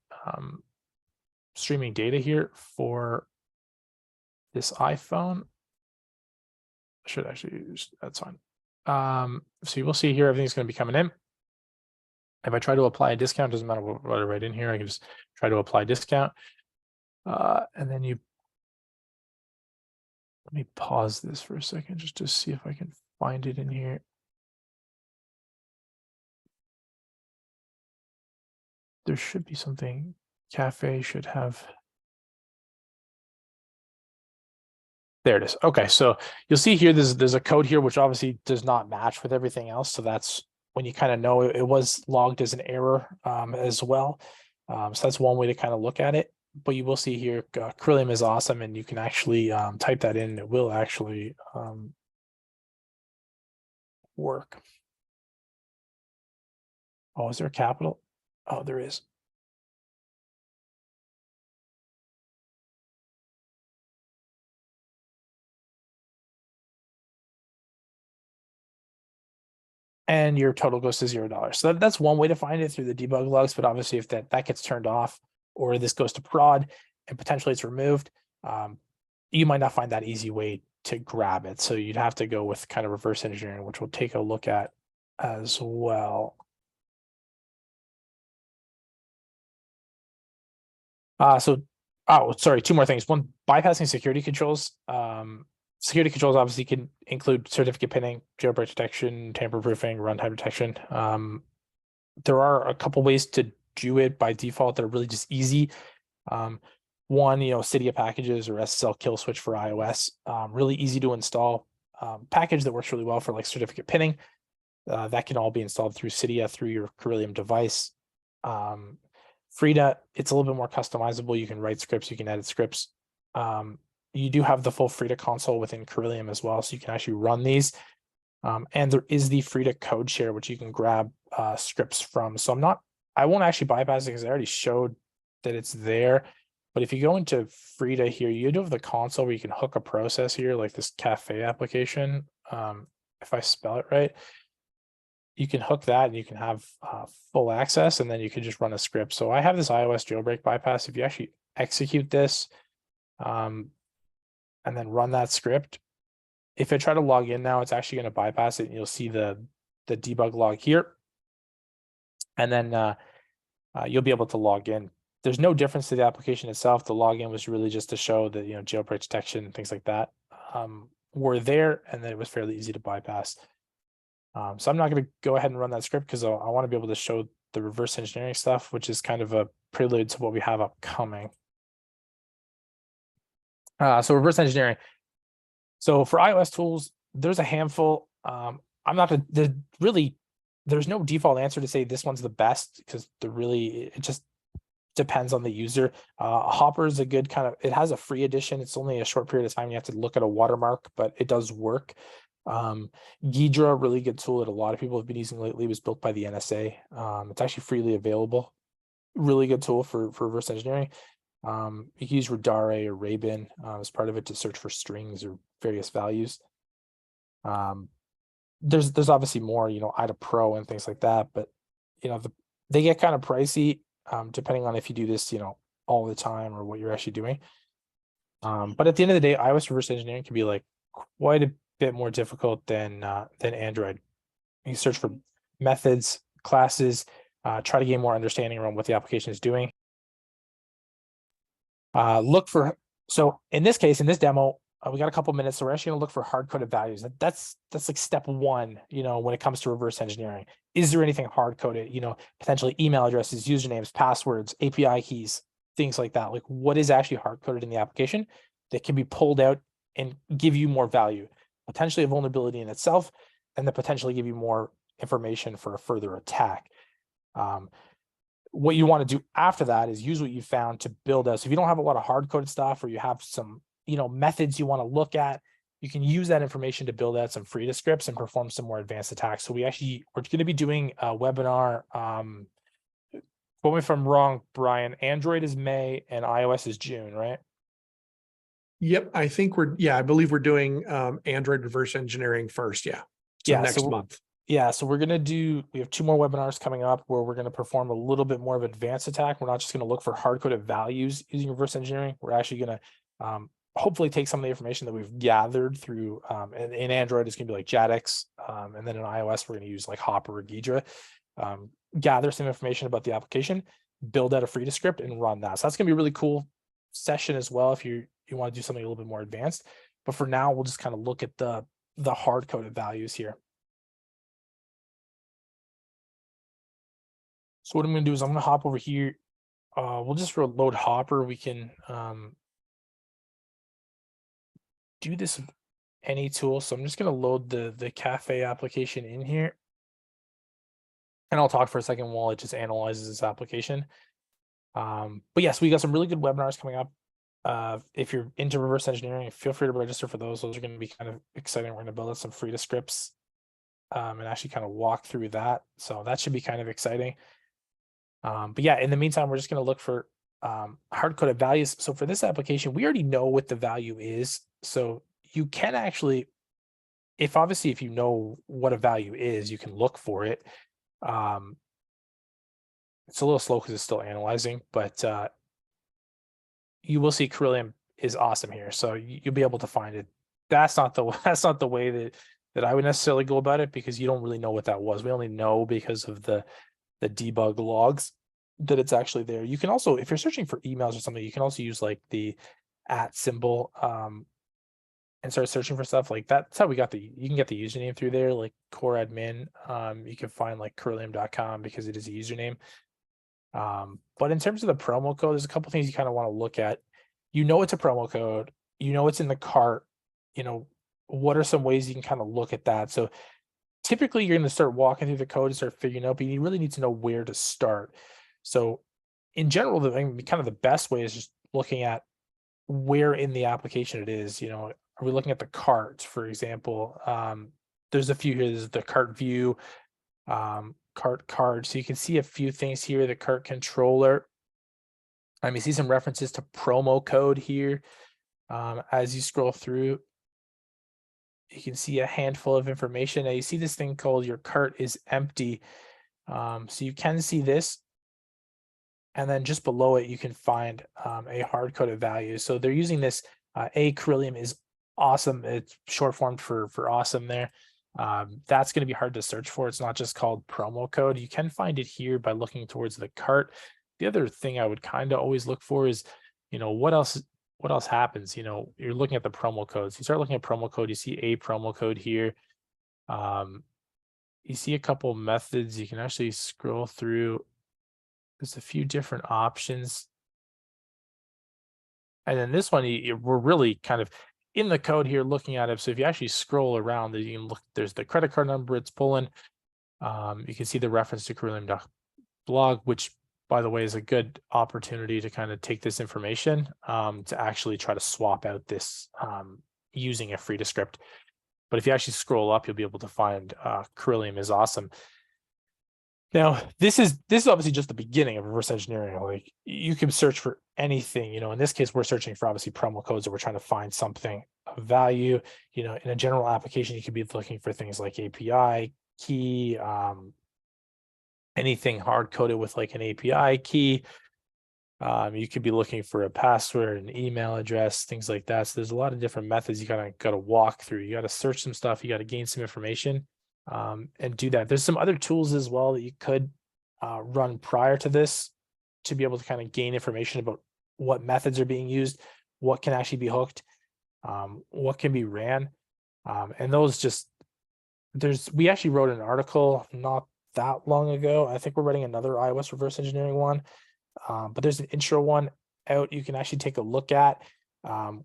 streaming data here for this iPhone. I should actually use, that's fine. So you will see here, everything's going to be coming in. If I try to apply a discount, doesn't matter what I write in here, I can just try to apply discount. And then let me pause this for a second just to see if I can find it in here. There should be something. Cafe should have. There it is. Okay, so you'll see here there's a code here which obviously does not match with everything else. So that's when you kind of know it was logged as an error as well. So that's one way to kind of look at it. But you will see here, Corellium is awesome, and you can actually type that in. It will actually work. Oh, is there a capital? Oh, there is. And your total goes to $0. So that's one way to find it, through the debug logs. But obviously, if that gets turned off, or this goes to prod and potentially it's removed, you might not find that easy way to grab it. So you'd have to go with kind of reverse engineering, which we'll take a look at as well. Sorry, 2 more things. One, bypassing security controls. Security controls obviously can include certificate pinning, jailbreak detection, tamper proofing, runtime detection. There are a couple ways to do it by default that are really just easy. One, Cydia packages or SSL kill switch for iOS. Really easy to install. Package that works really well for like certificate pinning. That can all be installed through Cydia through your Corellium device. Frida, it's a little bit more customizable. You can write scripts, you can edit scripts. You do have the full Frida console within Corellium as well, so you can actually run these. And there is the Frida code share, which you can grab scripts from. So I won't actually bypass it because I already showed that it's there. But if you go into Frida here, you do have the console where you can hook a process here, like this cafe application. If I spell it right, you can hook that and you can have full access, and then you can just run a script. So I have this iOS jailbreak bypass. If you actually execute this and then run that script, if I try to log in now, it's actually going to bypass it, and you'll see the debug log here. And then you'll be able to log in. There's no difference to the application itself. The login was really just to show that jailbreak detection and things like that were there, and then it was fairly easy to bypass. So I'm not going to go ahead and run that script because I want to be able to show the reverse engineering stuff, which is kind of a prelude to what we have upcoming. So reverse engineering. So for iOS tools, there's a handful. There's no default answer to say this one's the best, because it just depends on the user. Hopper is a good it has a free edition. It's only a short period of time. You have to look at a watermark, but it does work. Ghidra, really good tool that a lot of people have been using lately, was built by the NSA. It's actually freely available. Really good tool for reverse engineering. You can use Radare or Rabin as part of it to search for strings or various values. There's obviously more, IDA Pro and things like that, but they get kind of pricey depending on if you do this, all the time or what you're actually doing. But at the end of the day, iOS reverse engineering can be like quite a bit more difficult than Android. You can search for methods, classes, try to gain more understanding around what the application is doing. Look for So in this case, in this demo, we got a couple minutes, so we're actually going to look for hard-coded values. That's like step one, when it comes to reverse engineering. Is there anything hard-coded? Potentially email addresses, usernames, passwords, API keys, things like that. Like what is actually hard-coded in the application that can be pulled out and give you more value, potentially a vulnerability in itself, and then potentially give you more information for a further attack. What you want to do after that is use what you found to build out. So if you don't have a lot of hard-coded stuff, or you have some, methods you want to look at, you can use that information to build out some Frida scripts and perform some more advanced attacks. So we're going to be doing a webinar. Quote me if I'm wrong, Brian. Android is May and iOS is June, right? Yep, I believe we're doing Android reverse engineering first. Yeah. So Yeah, next month. Yeah, so we have 2 more webinars coming up where we're going to perform a little bit more of advanced attack. We're not just going to look for hard-coded values using reverse engineering. We're actually going to hopefully take some of the information that we've gathered through, in Android, it's going to be like JADX, and then in iOS, we're going to use like Hopper or Ghidra, gather some information about the application, build out a Frida script, and run that. So that's going to be a really cool session as well if you want to do something a little bit more advanced. But for now, we'll just kind of look at the hard-coded values here. So what I'm going to do is I'm going to hop over here. We'll just load Hopper. We can do this with any tool. So I'm just going to load the cafe application in here. And I'll talk for a second while it just analyzes this application. But yes, we got some really good webinars coming up. If you're into reverse engineering, feel free to register for those. Those are going to be kind of exciting. We're going to build out some Frida scripts and actually kind of walk through that. So that should be kind of exciting. But yeah, in the meantime, we're just going to look for hard-coded values. So for this application, we already know what the value is. So you can actually, if you know what a value is, you can look for it. It's a little slow because it's still analyzing, but you will see Corellium is awesome here. So you'll be able to find it. That's not the way that I would necessarily go about it, because you don't really know what that was. We only know because of the debug logs that it's actually there. You can also, if you're searching for emails or something, you can also use like the @ symbol and start searching for stuff like that. That's how we got you can get the username through there, like core admin. You can find like corellium.com because it is a username. But in terms of the promo code, there's a couple things you kind of want to look at. It's a promo code, it's in the cart, what are some ways you can kind of look at that? So typically you're going to start walking through the code and start figuring out, but you really need to know where to start. So in general, kind of the best way is just looking at where in the application it is. Are we looking at the cart, for example? There's a few here. There's the cart view, cart card. So you can see a few things here, the cart controller. You see some references to promo code here. As you scroll through, you can see a handful of information. Now you see this thing called your cart is empty. So you can see this. And then just below it, you can find a hard-coded value. So they're using this Corellium is awesome. It's short form for awesome there. That's going to be hard to search for. It's not just called promo code. You can find it here by looking towards the cart. The other thing I would kind of always look for is, what else happens? You're looking at the promo codes. You start looking at promo code, you see a promo code here. You see a couple methods. You can actually scroll through. There's a few different options. And then this one, we're really kind of in the code here looking at it. So if you actually scroll around, you can look, there's the credit card number it's pulling. You can see the reference to Corellium.blog, which, by the way, is a good opportunity to kind of take this information to actually try to swap out this using a Frida script. But if you actually scroll up, you'll be able to find Corellium is awesome. Now, this is obviously just the beginning of reverse engineering. Like, you can search for anything, in this case, we're searching for obviously promo codes, or we're trying to find something of value. In a general application, you could be looking for things like API key, anything hard coded with like an API key. You could be looking for a password, an email address, things like that. So there's a lot of different methods you got to walk through. You got to search some stuff, you got to gain some information. And do that. There's some other tools as well that you could run prior to this to be able to kind of gain information about what methods are being used. what can actually be hooked, what can be ran. And those just, we actually wrote an article not that long ago. I think we're writing another iOS reverse engineering one. But there's an intro one out you can actually take a look at,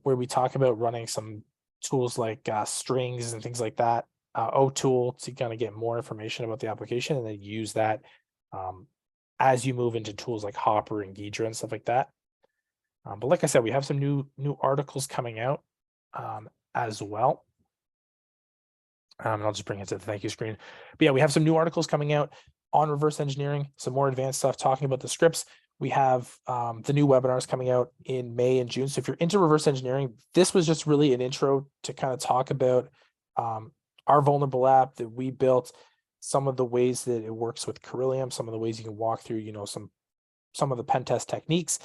where we talk about running some tools like strings and things like that, O-tool, to kind of get more information about the application, and then use that as you move into tools like Hopper and Ghidra and stuff like that. But like I said, we have some new articles coming out as well. And I'll just bring it to the thank you screen. But yeah, we have some new articles coming out on reverse engineering, some more advanced stuff talking about the scripts. We have the new webinars coming out in May and June. So if you're into reverse engineering, this was just really an intro to kind of talk about our vulnerable app that we built, some of the ways that it works with Corellium, some of the ways you can walk through, you know, some of the pen test techniques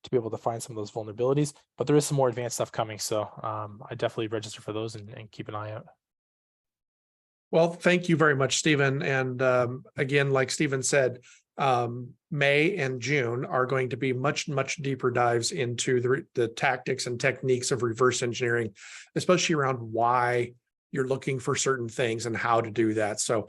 to be able to find some of those vulnerabilities. But there is some more advanced stuff coming. So I definitely register for those and keep an eye out. Well, thank you very much, Stephen. And again, like Stephen said, May and June are going to be much deeper dives into the tactics and techniques of reverse engineering, especially around why you're looking for certain things and how to do that. So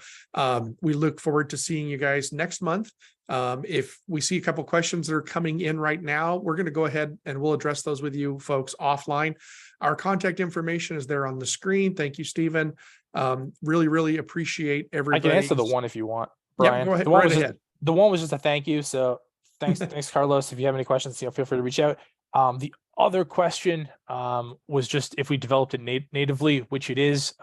we look forward to seeing you guys next month. If we see a couple of questions that are coming in right now, we're going to go ahead and we'll address those with you folks offline. Our contact information is there on the screen. Thank you, Stephen. Really appreciate everybody. I can answer the one if you want, Brian. Yeah, go ahead. The one right was ahead. the one was just a thank you. So thanks, Carlos. If you have any questions, feel free to reach out. The other question was just if we developed it natively, which it is.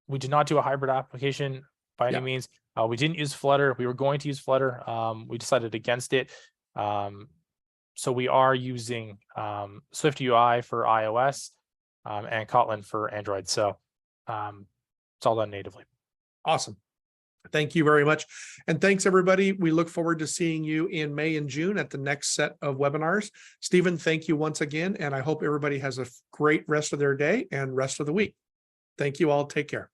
We did not do a hybrid application by any means. We didn't use Flutter. We were going to use Flutter. We decided against it. So we are using Swift UI for iOS and Kotlin for Android. So it's all done natively. Awesome. Thank you very much. And thanks, everybody. We look forward to seeing you in May and June at the next set of webinars. Stephen, thank you once again. And I hope everybody has a great rest of their day and rest of the week. Thank you all. Take care.